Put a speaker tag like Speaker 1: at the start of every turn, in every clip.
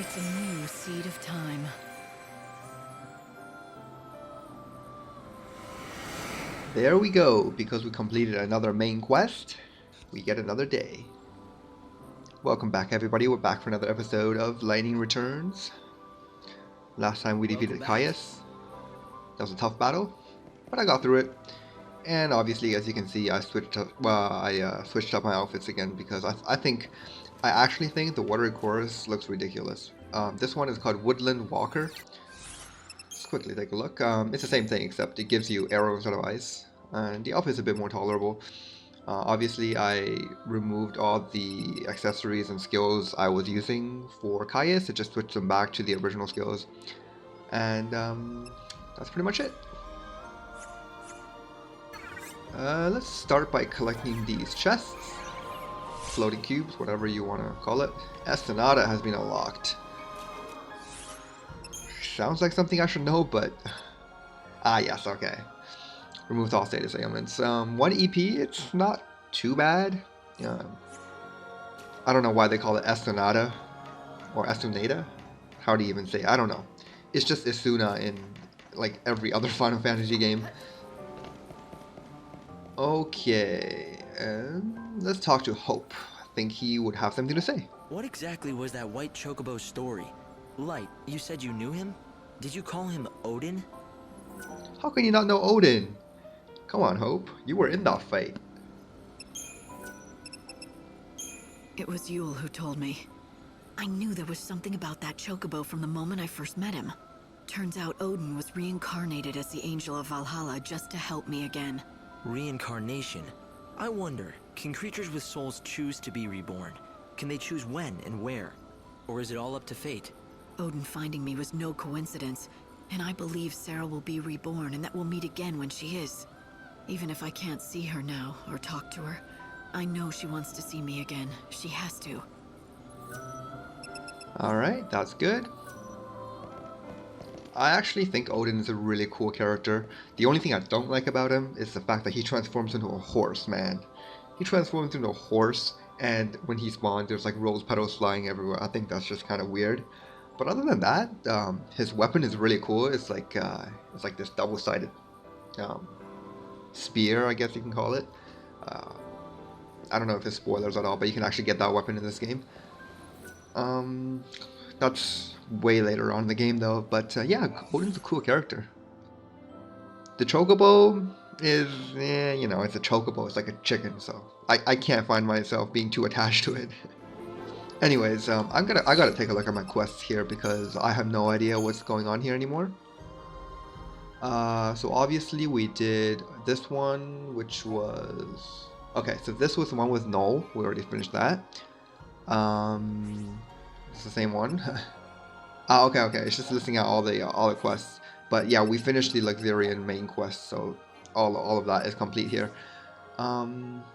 Speaker 1: It's a new seed of time.
Speaker 2: There we go. Because we completed another main quest, we get another day. Welcome back, everybody. We're back for another episode of Lightning Returns. Last time we defeated Caius. That was a tough battle, but I got through it. And obviously, as you can see, I switched up. Well, I switched up my outfits again because I actually think the watery chorus looks ridiculous. This one is called Woodland Walker. Let's quickly take a look. It's the same thing, except it gives you arrows out of ice, and the outfit is a bit more tolerable. Obviously, I removed all the accessories and skills I was using for Caius. I just switched them back to the original skills, and that's pretty much it. Let's start by collecting these chests, floating cubes, whatever you want to call it. Estonata has been unlocked. Sounds like something I should know, but yes, okay. Removed all status ailments. 1 EP, it's not too bad. I don't know why they call it Estonata or Estunata. How do you even say it? I don't know. It's just Isuna in like every other Final Fantasy game. Okay, let's talk to Hope. I think he would have something to say.
Speaker 3: What exactly was that white chocobo's story? Light, you said you knew him? Did you call him Odin?
Speaker 2: How can you not know Odin? Come on, Hope. You were in that fight.
Speaker 1: It was Yule who told me. I knew there was something about that chocobo from the moment I first met him. Turns out Odin was reincarnated as the Angel of Valhalla just to help me again.
Speaker 3: Reincarnation? I wonder, can creatures with souls choose to be reborn? Can they choose when and where? Or is it all up to fate?
Speaker 1: Odin finding me was no coincidence, and I believe Serah will be reborn and that we'll meet again when she is. Even if I can't see her now or talk to her, I know she wants to see me again. She has to.
Speaker 2: Alright, that's good. I actually think Odin is a really cool character. The only thing I don't like about him is the fact that he transforms into a horse, man. He transforms into a horse, and when he spawns, there's like rose petals flying everywhere. I think that's just kind of weird. But other than that, his weapon is really cool. It's like this double-sided spear, I guess you can call it. I don't know if it's spoilers at all, but you can actually get that weapon in this game. That's way later on in the game though, but yeah, Odin's a cool character. The chocobo is, you know, it's a chocobo, it's like a chicken, so I can't find myself being too attached to it. Anyways, I gotta take a look at my quests here because I have no idea what's going on here anymore. So obviously we did this one, which was... Okay, so this was the one with Null. We already finished that. It's the same one. Okay. It's just listing out all the quests. But yeah, we finished the Luxurian main quest, so all of that is complete here.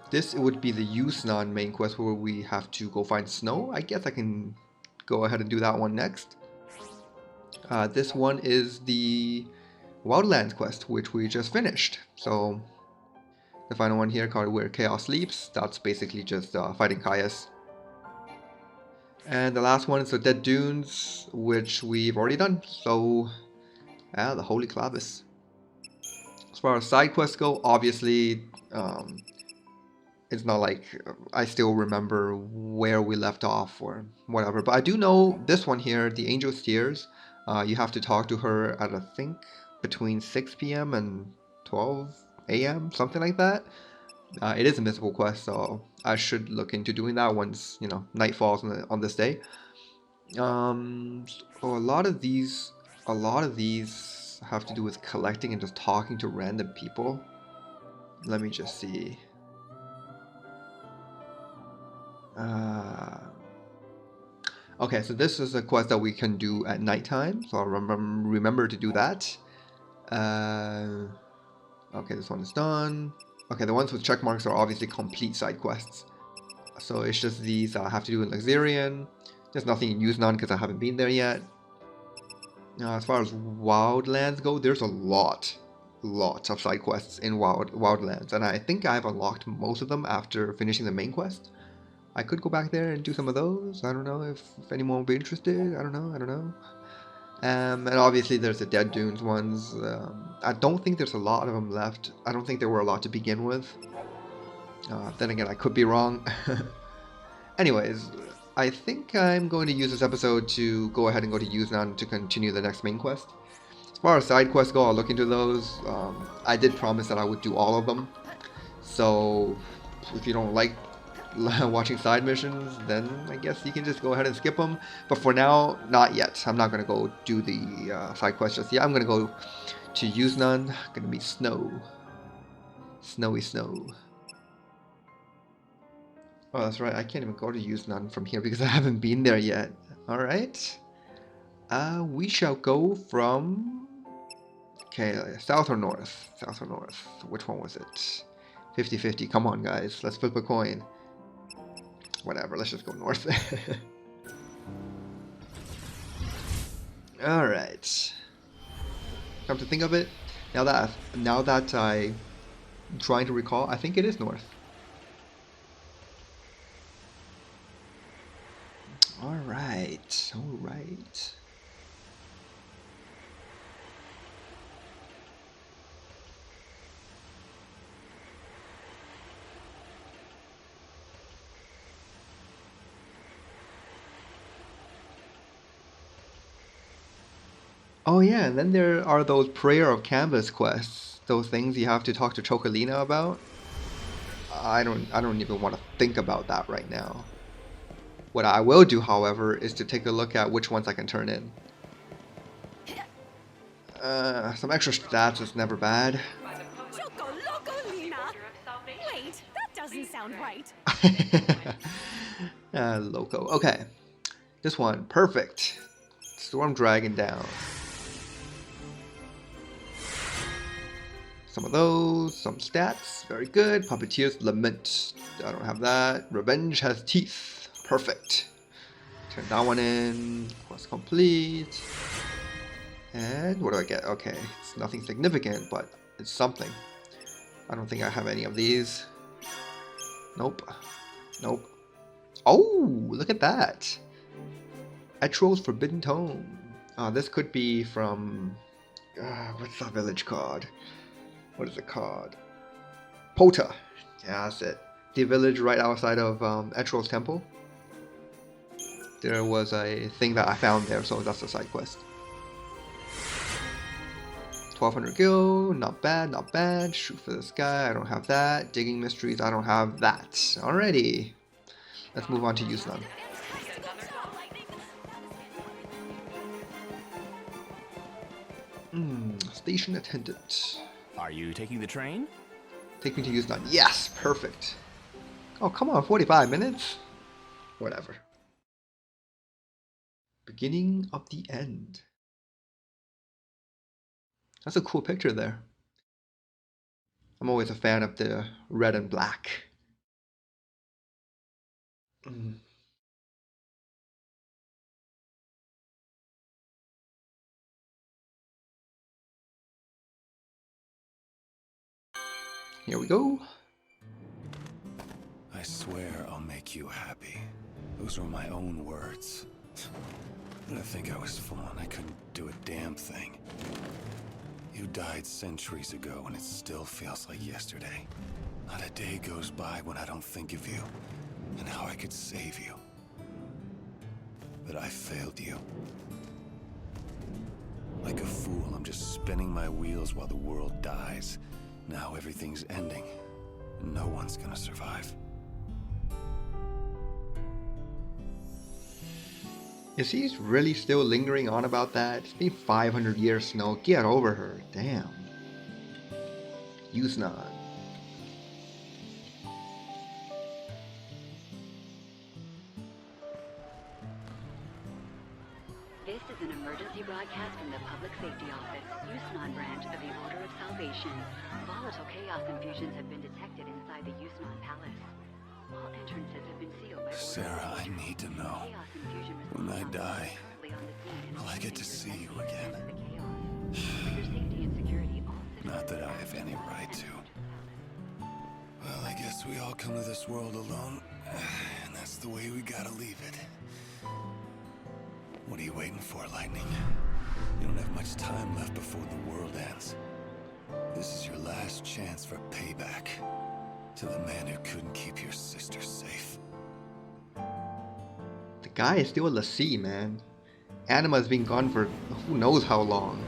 Speaker 2: This would be the Yusnaan main quest where we have to go find Snow. I guess I can go ahead and do that one next. This one is the Wildlands quest, which we just finished. So the final one here called Where Chaos Sleeps. That's basically just fighting Caius. And the last one is the Dead Dunes, which we've already done. So, the Holy Clavis. As far as side quests go, obviously, it's not like I still remember where we left off or whatever. But I do know this one here, the Angel's Tears. You have to talk to her at, I think, between 6 p.m. and 12 a.m., something like that. It is a missable quest, so I should look into doing that once, you know, night falls on this day. So a lot of these have to do with collecting and just talking to random people. Let me just see. Okay, so this is a quest that we can do at nighttime, so I'll remember to do that. Okay, this one is done. Okay, the ones with check marks are obviously complete side quests. So it's just these I have to do in Luxurian. There's nothing in Yusnaan because I haven't been there yet. As far as Wildlands go, there's a lot of side quests in Wildlands, and I think I've unlocked most of them after finishing the main quest. I could go back there and do some of those. I don't know if anyone would be interested. I don't know. And obviously there's the Dead Dunes ones. I don't think there's a lot of them left. I don't think there were a lot to begin with. Then again, I could be wrong. Anyways, I think I'm going to use this episode to go ahead and go to Yusnaan to continue the next main quest. As far as side quests go, I'll look into those. I did promise that I would do all of them. So if you don't like watching side missions, then I guess you can just go ahead and skip them. But for now, not yet. I'm not going to go do the side quests just yet. I'm going to go to Yusnaan. Going to be snow. Snowy snow. Oh, that's right. I can't even go to Yusnaan from here because I haven't been there yet. Alright. We shall go from... Okay, south or north? South or north? Which one was it? 50-50. Come on, guys. Let's flip a coin. Whatever. Let's just go north. Alright. Come to think of it, now that I'm trying to recall, I think it is north. Alright. Oh yeah, and then there are those Prayer of Canvas quests. Those things you have to talk to Chocolina about. I don't even want to think about that right now. What I will do, however, is to take a look at which ones I can turn in. Some extra stats is never bad.
Speaker 4: Wait, that doesn't sound right.
Speaker 2: Loco. Okay. This one, perfect. Storm Dragon down. Some of those, some stats, very good. Puppeteer's Lament, I don't have that. Revenge has teeth, perfect. Turn that one in, quest complete. And what do I get? Okay, it's nothing significant, but it's something. I don't think I have any of these. Nope. Oh, look at that. Etro's Forbidden Tome. This could be from... what's that village called? What is it called? Pota. Yeah, that's it. The village right outside of Etro's temple. There was a thing that I found there, so that's a side quest. 1200 gil, not bad. Shoot for the sky, I don't have that. Digging mysteries, I don't have that. Alrighty. Let's move on to Yusnaan. Station attendant.
Speaker 5: Are you taking the train?
Speaker 2: Take me to Yusnaan. Yes, perfect. Oh, come on, 45 minutes? Whatever. Beginning of the end. That's a cool picture there. I'm always a fan of the red and black. Here we go.
Speaker 5: I swear I'll make you happy. Those were my own words. But I think I was full and I couldn't do a damn thing. You died centuries ago and it still feels like yesterday. Not a day goes by when I don't think of you and how I could save you. But I failed you. Like a fool, I'm just spinning my wheels while the world dies. Now everything's ending, and no one's gonna survive.
Speaker 2: Is he really still lingering on about that? It's been 500 years, Snow. Get over her. Damn. Yusnaan.
Speaker 6: This is an emergency broadcast from the Public Safety Office, Yusnaan branch of the Order of Salvation. Volatile chaos infusions have been detected inside the Yusnaan Palace. All entrances have been sealed by
Speaker 5: Serah, I need to know. When I die, will I get to see you again? Not that I have any right to. Well, I guess we all come to this world alone, and That's the way we gotta leave it. What are you waiting for, Lightning? You don't have much time left before the world ends. This is your last chance for payback to the man who couldn't keep your sister safe.
Speaker 2: The guy is still a fal'cie, man. Anima's been gone for who knows how long.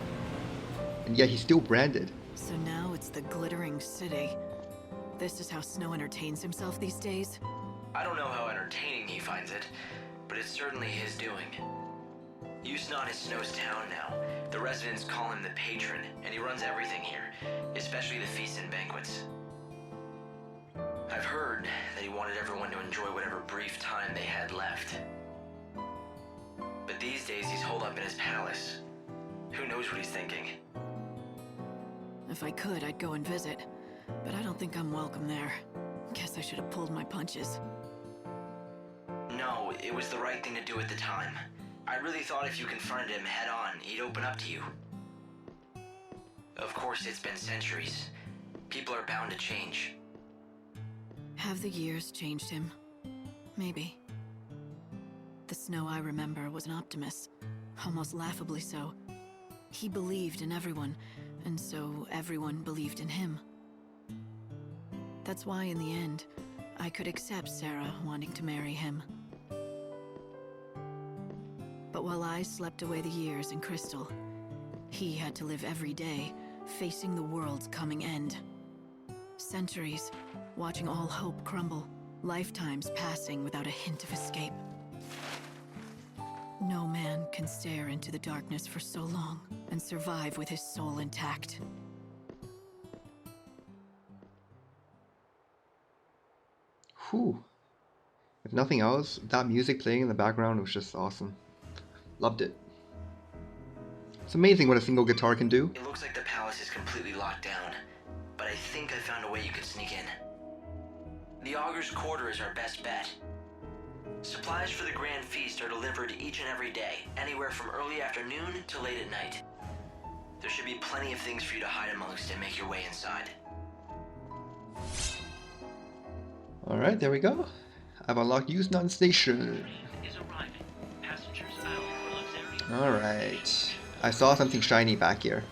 Speaker 2: And yet he's still branded.
Speaker 1: So now it's the glittering city. This is how Snow entertains himself these days?
Speaker 3: I don't know how entertaining he finds it, but it's certainly his doing. Yusnaan is Snow's town now. The residents call him the Patron, and he runs everything here, especially the feasts and banquets. I've heard that he wanted everyone to enjoy whatever brief time they had left. But these days he's holed up in his palace. Who knows what he's thinking?
Speaker 1: If I could, I'd go and visit. But I don't think I'm welcome there. Guess I should have pulled my punches.
Speaker 3: No, it was the right thing to do at the time. I really thought if you confronted him head on, he'd open up to you. Of course, it's been centuries. People are bound to change.
Speaker 1: Have the years changed him? Maybe. The Snow I remember was an optimist, almost laughably so. He believed in everyone, and so everyone believed in him. That's why in the end, I could accept Serah wanting to marry him. But while I slept away the years in Crystal, he had to live every day, facing the world's coming end. Centuries, watching all hope crumble, lifetimes passing without a hint of escape. No man can stare into the darkness for so long and survive with his soul intact.
Speaker 2: Whew. If nothing else, that music playing in the background was just awesome. Loved it. It's amazing what a single guitar can do.
Speaker 3: It looks like the palace is completely locked down, but I think I found a way you could sneak in. The Augur's Quarter is our best bet. Supplies for the grand feast are delivered each and every day, anywhere from early afternoon to late at night. There should be plenty of things for you to hide amongst and make your way inside.
Speaker 2: Alright, there we go. I've unlocked Yusnaan Station. Alright. I saw something shiny back here.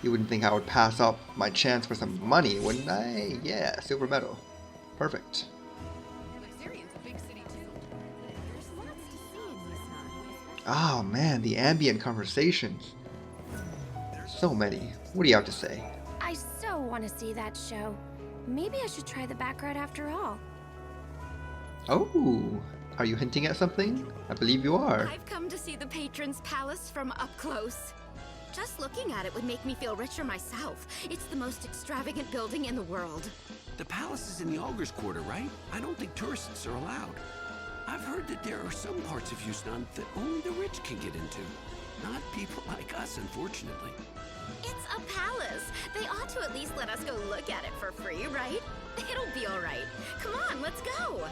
Speaker 2: You wouldn't think I would pass up my chance for some money, wouldn't I? Yeah, silver medal. Perfect. Oh man, the ambient conversations. So many. What do you have to say?
Speaker 7: I so want to see that show. Maybe I should try the back ride after all.
Speaker 2: Oh, are you hinting at something? I believe you are.
Speaker 7: I've come to see the Patron's palace from up close. Just looking at it would make me feel richer myself. It's the most extravagant building in the world.
Speaker 8: The palace is in the Augur's Quarter, right? I don't think tourists are allowed. I've heard that there are some parts of Yusnaan that only the rich can get into. Not people like us, unfortunately.
Speaker 7: It's a palace. They ought to at least let us go look at it for free, right? It'll be all right. Come on, let's go.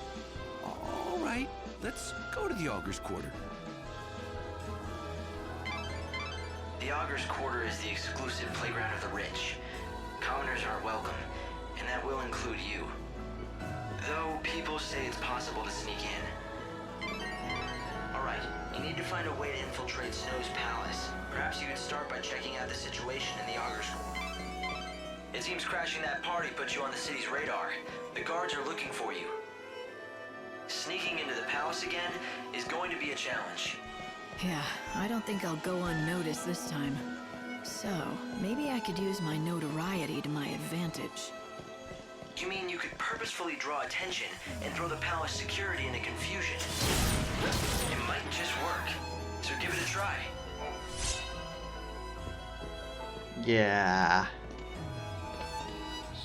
Speaker 8: All right, let's go to the Augur's Quarter.
Speaker 3: The Augur's Quarter is the exclusive playground of the rich. Commoners are welcome, and that will include you. Though people say it's possible to sneak in. Alright, you need to find a way to infiltrate Snow's palace. Perhaps you could start by checking out the situation in the Augur's Quarter. It seems crashing that party put you on the city's radar. The guards are looking for you. Sneaking into the palace again is going to be a challenge.
Speaker 1: Yeah, I don't think I'll go unnoticed this time. So, maybe I could use my notoriety to my advantage.
Speaker 3: You mean you could purposefully draw attention and throw the palace security into confusion? It might just work, so give it a try.
Speaker 2: Yeah.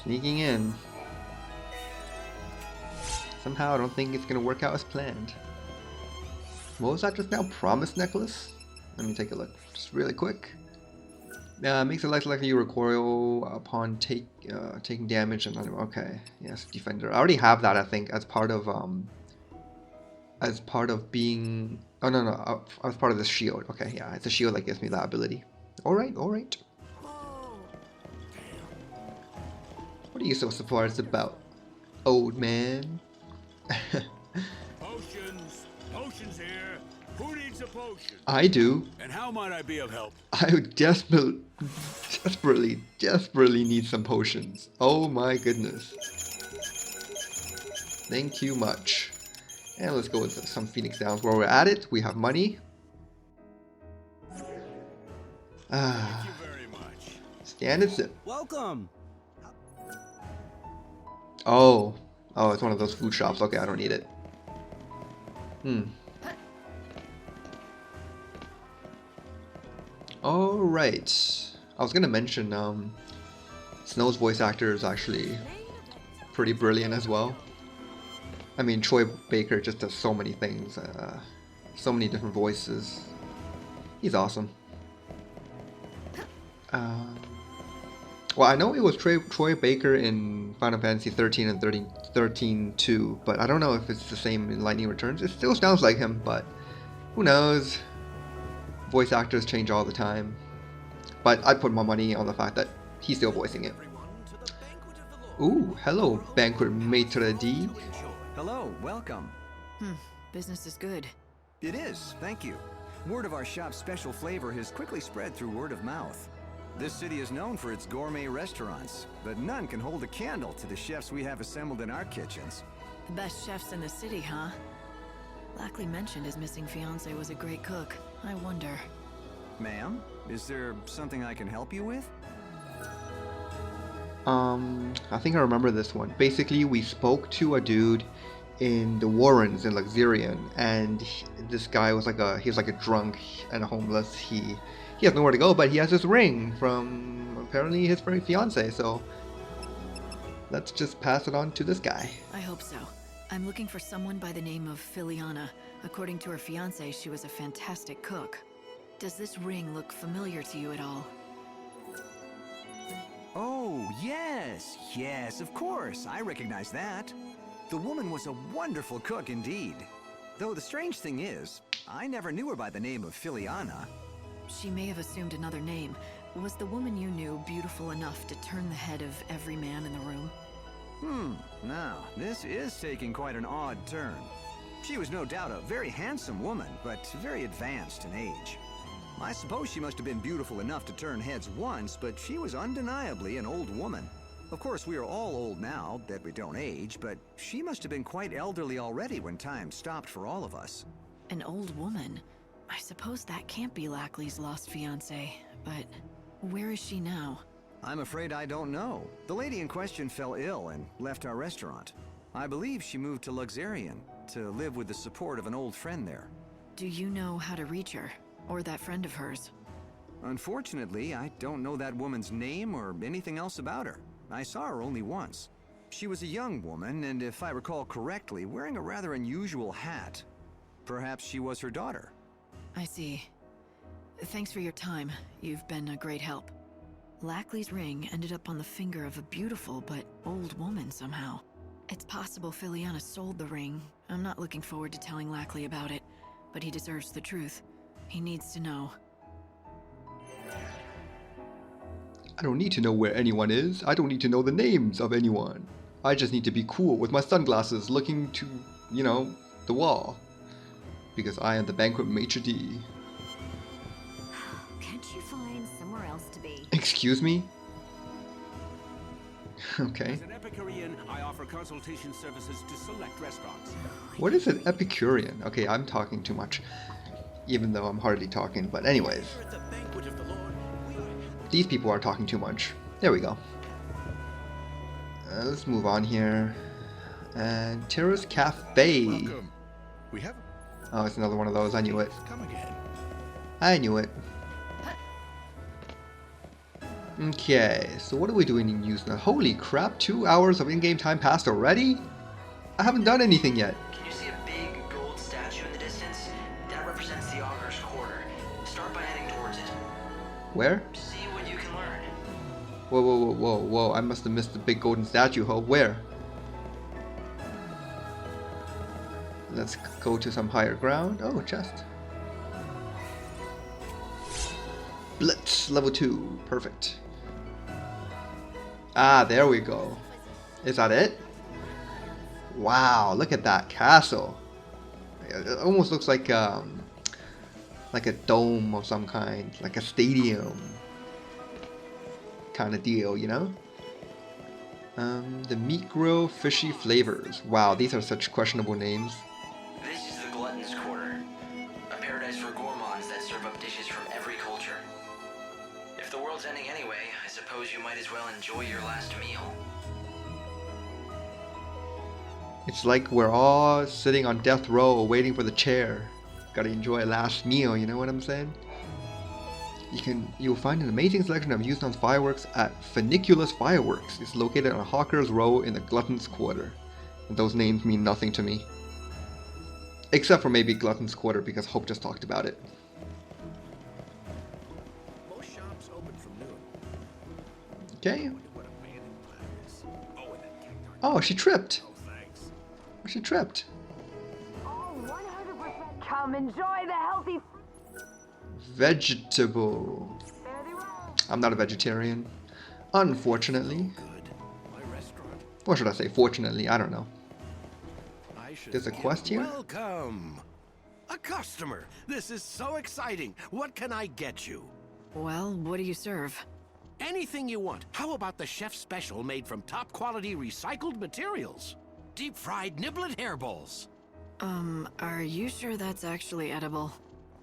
Speaker 2: Sneaking in. Somehow I don't think it's gonna work out as planned. What was that just now? Promise necklace? Let me take a look, just really quick. Makes it less likely you recoil upon taking damage and okay. Yes, defender. I already have that, I think, as part of being. Oh no, as part of this shield. Okay, yeah, it's a shield that gives me that ability. All right, all right. What are you so surprised about, old man?
Speaker 8: Potions! Potions here! Who needs a potion?
Speaker 2: I do.
Speaker 8: And how might I be of help?
Speaker 2: I desperately need some potions. Oh my goodness. Thank you much. And let's go with some Phoenix Downs. While we're at it, we have money.
Speaker 8: Thank you very much.
Speaker 2: Stand and sip.
Speaker 9: Welcome.
Speaker 2: Oh. Oh, it's one of those food shops. Okay, I don't need it. Alright. I was gonna mention, Snow's voice actor is actually pretty brilliant as well. I mean, Troy Baker just does so many things, so many different voices. He's awesome. Well, I know it was Troy Baker in Final Fantasy 13 and 13-2, but I don't know if it's the same in Lightning Returns. It still sounds like him, but who knows? Voice actors change all the time. But I'd put my money on the fact that he's still voicing it. Ooh, hello, Banquet Maitre D.
Speaker 9: Hello, welcome.
Speaker 1: Business is good.
Speaker 9: It is, thank you. Word of our shop's special flavor has quickly spread through word of mouth. This city is known for its gourmet restaurants, but none can hold a candle to the chefs we have assembled in our kitchens.
Speaker 1: The best chefs in the city, huh? Lackley mentioned his missing fiance was a great cook. I wonder.
Speaker 9: Ma'am, is there something I can help you with?
Speaker 2: I think I remember this one. Basically, we spoke to a dude in the Warrens in Luxurion, and this guy was he was like a drunk and a homeless. He has nowhere to go, but he has this ring from apparently his fiance, so let's just pass it on to this guy.
Speaker 1: I hope so. I'm looking for someone by the name of Filiana. According to her fiance, she was a fantastic cook. Does this ring look familiar to you at all?
Speaker 9: Oh, yes, yes, of course. I recognize that. The woman was a wonderful cook indeed. Though the strange thing is, I never knew her by the name of Filiana.
Speaker 1: She may have assumed another name. Was the woman you knew beautiful enough to turn the head of every man in the room?
Speaker 9: Now, this is taking quite an odd turn. She was no doubt a very handsome woman, but very advanced in age. I suppose she must have been beautiful enough to turn heads once, but she was undeniably an old woman. Of course, we are all old now, that we don't age, but she must have been quite elderly already when time stopped for all of us.
Speaker 1: An old woman? I suppose that can't be Lackley's lost fiancée, but where is she now?
Speaker 9: I'm afraid I don't know. The lady in question fell ill and left our restaurant. I believe she moved to Luxurion to live with the support of an old friend there.
Speaker 1: Do you know how to reach her? Or that friend of hers?
Speaker 9: Unfortunately, I don't know that woman's name or anything else about her. I saw her only once. She was a young woman, and if I recall correctly, wearing a rather unusual hat. Perhaps she was her daughter.
Speaker 1: I see. Thanks for your time. You've been a great help. Lackley's ring ended up on the finger of a beautiful but old woman somehow. It's possible Filiana sold the ring. I'm not looking forward to telling Lackley about it, but he deserves the truth. He needs to know.
Speaker 2: I don't need to know where anyone is. I don't need to know the names of anyone. I just need to be cool with my sunglasses looking to, the wall. Because I am the Banquet Maitre D.
Speaker 4: Can't you find somewhere else to be?
Speaker 2: Excuse me? Okay.
Speaker 8: As an Epicurean, I offer consultation services to select restaurants.
Speaker 2: What is an Epicurean? Okay, I'm talking too much. Even though I'm hardly talking, but anyways. These people are talking too much. There we go. Let's move on here. And Terrace Cafe.
Speaker 5: Welcome. We have.
Speaker 2: Oh, it's another one of those. I knew it.
Speaker 5: Come again.
Speaker 2: I knew it. Okay, so what are we doing in Yusnaan? Holy crap, 2 hours of in-game time passed already? I haven't done anything yet.
Speaker 3: Can you see a big gold statue in the distance? That represents the Augur's Quarter. Start by heading towards it.
Speaker 2: Where?
Speaker 3: See what you can learn.
Speaker 2: Whoa, I must have missed the big golden statue, huh? Where? Let's go to some higher ground. Oh, chest. Blitz, level 2. Perfect. Ah, there we go. Is that it? Wow, look at that castle. It almost looks like a dome of some kind, like a stadium kind of deal, you know? The meat grill, fishy flavors. Wow, these are such questionable names.
Speaker 3: This is the Glutton's Quarter, a paradise for gourmands that serve up dishes from every culture. If the world's ending anyway, I suppose you might as well enjoy your last meal.
Speaker 2: It's like we're all sitting on death row waiting for the chair. Gotta enjoy a last meal, you know what I'm saying? You'll find an amazing selection of Yusnaan's fireworks at Funiculus Fireworks. It's located on Hawker's Row in the Glutton's Quarter. And those names mean nothing to me. Except for maybe Glutton's Quarter, because Hope just talked about it.
Speaker 8: Most shops open from noon.
Speaker 2: Okay.
Speaker 8: What a man in black is. Oh, and that cacti.
Speaker 2: Oh, she tripped.
Speaker 8: Oh, thanks.
Speaker 2: She tripped.
Speaker 10: Oh, 100% come enjoy the healthy.
Speaker 2: Vegetable. I'm not a vegetarian. Unfortunately.
Speaker 8: Good. My restaurant.
Speaker 2: Or should I say fortunately? I don't know.
Speaker 8: I should
Speaker 2: There's a quest here?
Speaker 8: Welcome. A customer. This is so exciting. What can I get you?
Speaker 1: Well, what do you serve?
Speaker 8: Anything you want. How about the chef's special made from top quality recycled materials? Deep fried niblet hairballs.
Speaker 1: Are you sure that's actually edible?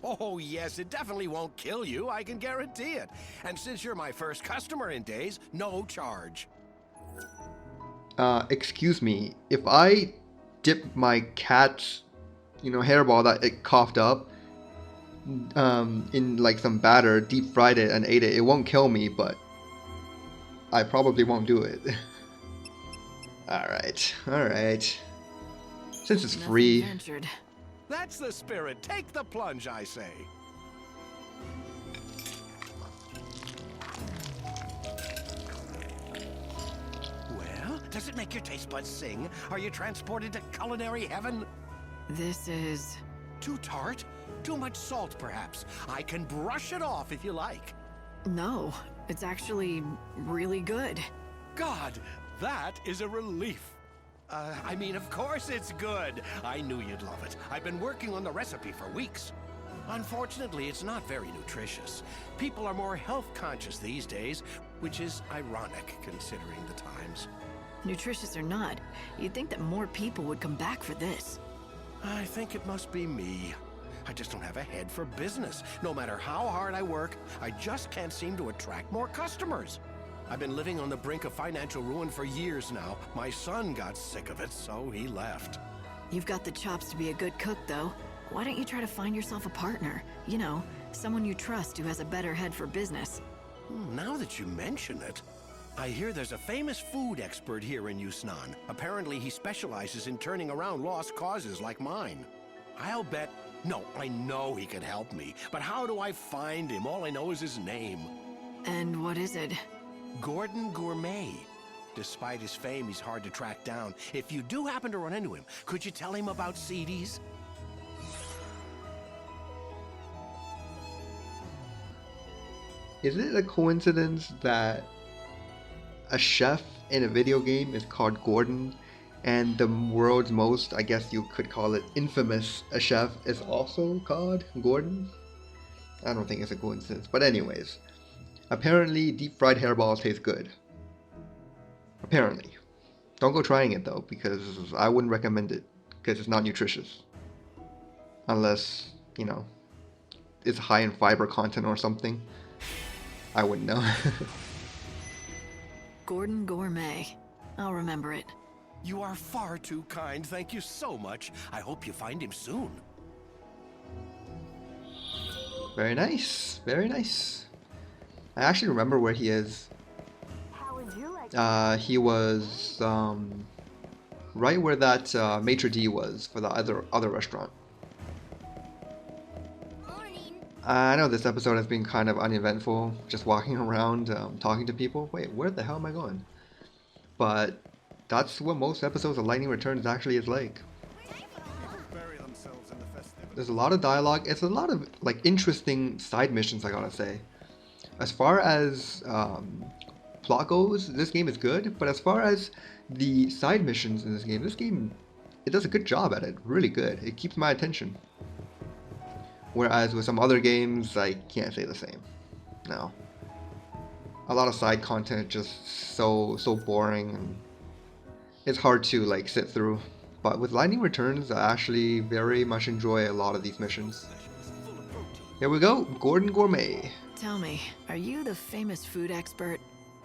Speaker 8: Oh, yes, it definitely won't kill you, I can guarantee it. And since you're my first customer in days, no charge.
Speaker 2: Excuse me. If I dip my cat's, hairball that it coughed up, in like some batter, deep fried it and ate it, it won't kill me, but I probably won't do it. Alright. Since it's
Speaker 1: Nothing
Speaker 2: free.
Speaker 1: ventured.
Speaker 8: That's the spirit. Take the plunge, I say. Well, does it make your taste buds sing? Are you transported to culinary heaven?
Speaker 1: This is...
Speaker 8: Too tart? Too much salt, perhaps? I can brush it off if you like.
Speaker 1: No, it's actually really good.
Speaker 8: God, that is a relief. Of course it's good. I knew you'd love it. I've been working on the recipe for weeks. Unfortunately, it's not very nutritious. People are more health conscious these days, which is ironic considering the times.
Speaker 1: Nutritious or not, you'd think that more people would come back for this.
Speaker 8: I think it must be me. I just don't have a head for business. No matter how hard I work, I just can't seem to attract more customers. I've been living on the brink of financial ruin for years now. My son got sick of it, so he left.
Speaker 1: You've got the chops to be a good cook, though. Why don't you try to find yourself a partner? You know, someone you trust who has a better head for business.
Speaker 8: Now that you mention it, I hear there's a famous food expert here in Yusnaan. Apparently he specializes in turning around lost causes like mine. I'll bet... No, I know he can help me, but how do I find him? All I know is his name.
Speaker 1: And what is it?
Speaker 8: Gordon Gourmet. Despite his fame, he's hard to track down. If you do happen to run into him, could you tell him about CDs?
Speaker 2: Is it a coincidence that a chef in a video game is called Gordon, and the world's most, I guess you could call it, infamous a chef is also called Gordon? I don't think it's a coincidence, but anyways. Apparently, deep fried hairballs taste good. Apparently. Don't go trying it though, because I wouldn't recommend it, because it's not nutritious. Unless, it's high in fiber content or something. I wouldn't know.
Speaker 1: Gordon Gourmet. I'll remember it.
Speaker 8: You are far too kind. Thank you so much. I hope you find him soon.
Speaker 2: Very nice. Very nice. I actually remember where he is.
Speaker 10: How would you like
Speaker 2: He was right where that maitre d' was for the other restaurant. I know this episode has been kind of uneventful, just walking around, talking to people. Wait, where the hell am I going? But that's what most episodes of Lightning Returns actually is like. There's a lot of dialogue. It's a lot of interesting side missions, I gotta say. As far as plot goes, this game is good, but as far as the side missions in this game, it does a good job at it. Really good. It keeps my attention. Whereas with some other games, I can't say the same. No. A lot of side content just so boring, and it's hard to like sit through. But with Lightning Returns, I actually very much enjoy a lot of these missions. Here we go, Gordon Gourmet.
Speaker 1: Tell me, are you the famous food expert?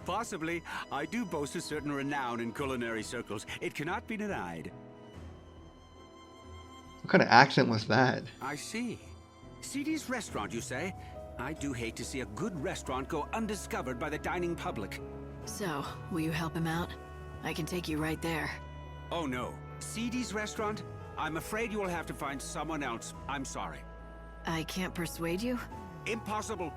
Speaker 11: Possibly. I do boast a certain renown in culinary circles. It cannot be denied.
Speaker 2: What kind of accent was that?
Speaker 11: I see. CD's restaurant, you say? I do hate to see a good restaurant go undiscovered by the dining public.
Speaker 1: So, will you help him out? I can take you right there.
Speaker 11: Oh no. CD's restaurant? I'm afraid you will have to find someone else. I'm sorry.
Speaker 1: I can't persuade you?
Speaker 11: Impossible.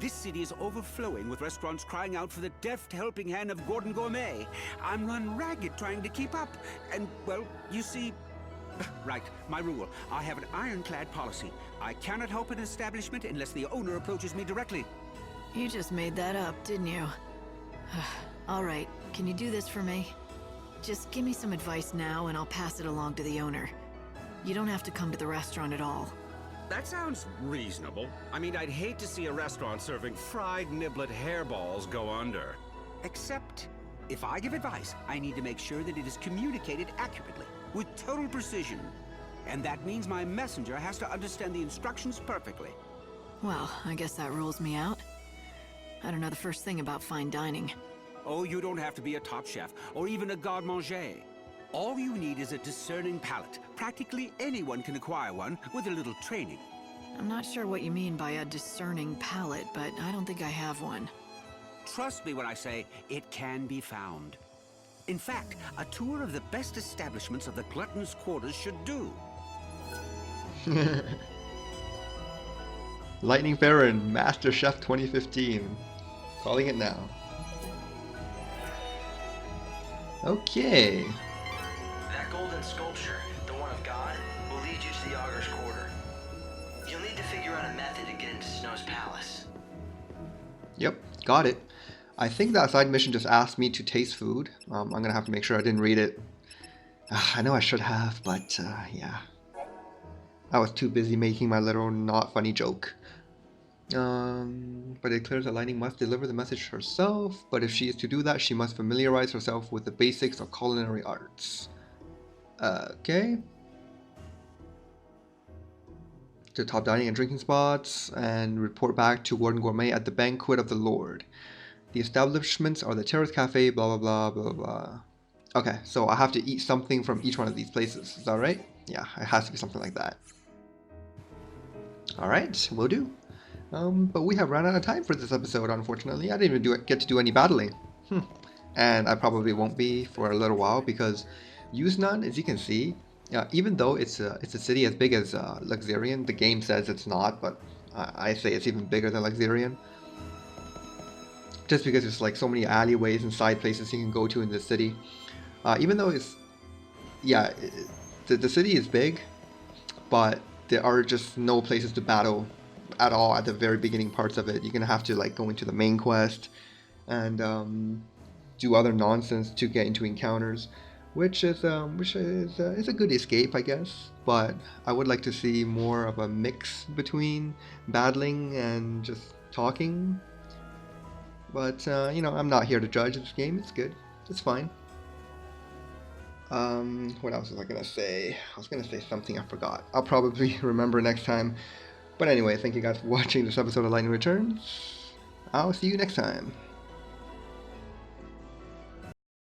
Speaker 11: This city is overflowing with restaurants crying out for the deft helping hand of Gordon Gourmet. I'm run ragged trying to keep up. And, well, you see... Right, my rule. I have an ironclad policy. I cannot help an establishment unless the owner approaches me directly.
Speaker 1: You just made that up, didn't you? All right, can you do this for me? Just give me some advice now and I'll pass it along to the owner. You don't have to come to the restaurant at all.
Speaker 8: That sounds reasonable. I mean, I'd hate to see a restaurant serving fried niblet hairballs go under.
Speaker 11: Except, if I give advice, I need to make sure that it is communicated accurately, with total precision. And that means my messenger has to understand the instructions perfectly.
Speaker 1: Well, I guess that rules me out. I don't know the first thing about fine dining.
Speaker 11: Oh, you don't have to be a top chef, or even a garde-manger. All you need is a discerning palate. Practically anyone can acquire one with a little training.
Speaker 1: I'm not sure what you mean by a discerning palate, but I don't think I have one.
Speaker 11: Trust me when I say it can be found. In fact, a tour of the best establishments of the glutton's quarters should do.
Speaker 2: Lightning Baron, Master Chef 2015. Calling it now. Okay.
Speaker 3: That golden sculpture, the one of God, will lead you to the Augur's Quarter. You'll need to figure out a method to get into Snow's palace.
Speaker 2: Yep, got it. I think that side mission just asked me to taste food. I'm gonna have to make sure I didn't read it. I know I should have, but yeah. I was too busy making my little not funny joke. But it declares that Lightning must deliver the message herself, but if she is to do that, she must familiarize herself with the basics of culinary arts. Okay. To top dining and drinking spots, and report back to Gordon Gourmet at the Banquet of the Lord. The establishments are the Terrace Cafe, blah blah blah blah blah. Okay, so I have to eat something from each one of these places, is that right? Yeah, it has to be something like that. Alright, will do. But we have run out of time for this episode, unfortunately. I didn't even get to do any battling. And I probably won't be for a little while because Yusnaan, as you can see, even though it's a city as big as Luxurion, the game says it's not, but I say it's even bigger than Luxurion. Just because there's like so many alleyways and side places you can go to in the city. Even though it's, yeah, the city is big, but there are just no places to battle at all at the very beginning parts of it. You're gonna have to like go into the main quest and do other nonsense to get into encounters, which is a good escape, I guess. But I would like to see more of a mix between battling and just talking. But you know, I'm not here to judge this game. It's good. It's fine. What else was I gonna say? I was gonna say something I forgot. I'll probably remember next time. But anyway, thank you guys for watching this episode of Lightning Returns. I'll see you next time.